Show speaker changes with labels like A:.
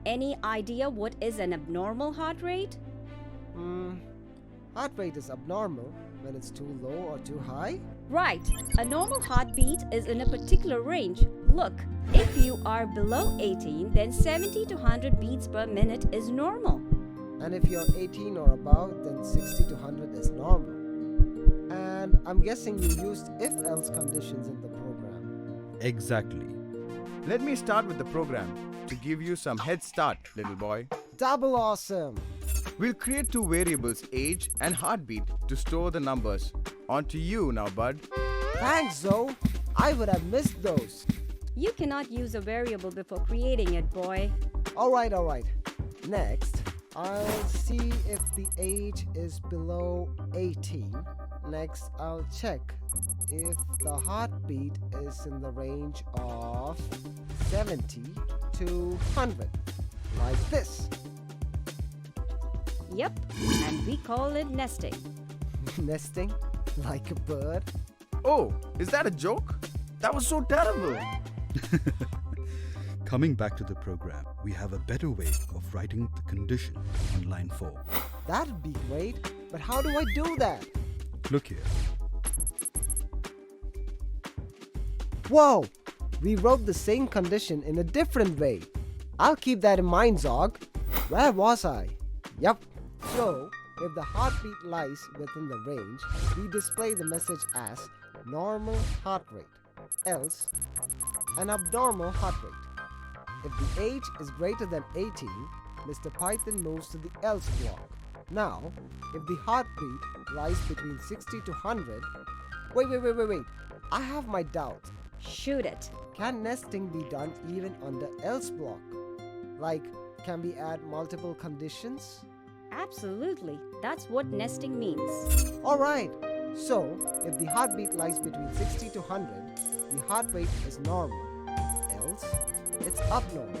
A: Any idea what is an abnormal heart rate?
B: Heart rate is abnormal when it's too low or too high?
A: Right. A normal heartbeat is in a particular range. Look, if you are below 18, then 70 to 100 beats per minute is normal.
B: And if you're 18 or above, then 60 to 100 is normal. And I'm guessing you used if-else conditions in the program.
C: Exactly.
D: Let me start with the program to give you some head start, little boy.
B: Double awesome!
D: We'll create two variables, age and heartbeat, to store the numbers. On to you now, bud.
B: Thanks, Zoe. I would have missed those.
A: You cannot use a variable before creating it, boy.
B: Alright. Next, I'll see if the age is below 18. Next, I'll check if the heartbeat is in the range of 70 to 100. Like this.
A: Yep, and we call it nesting.
B: Nesting? Like a bird?
D: Oh, is that a joke? That was so terrible.
C: Coming back to the program, we have a better way of writing the condition on line 4.
B: That'd be great, but how do I do that?
C: Look here.
B: Whoa! We wrote the same condition in a different way. I'll keep that in mind, Zog. Where was I? Yup. So, if the heartbeat lies within the range, we display the message as normal heart rate, else an abnormal heart rate. If the age is greater than 18, Mr. Python moves to the else block. Now, if the heartbeat lies between 60 to 100, wait. I have my doubts.
A: Shoot it.
B: Can nesting be done even on the else block? Like, can we add multiple conditions?
A: Absolutely. That's what nesting means.
B: Alright, so if the heartbeat lies between 60 to 100, the heart rate is normal. Else, it's abnormal.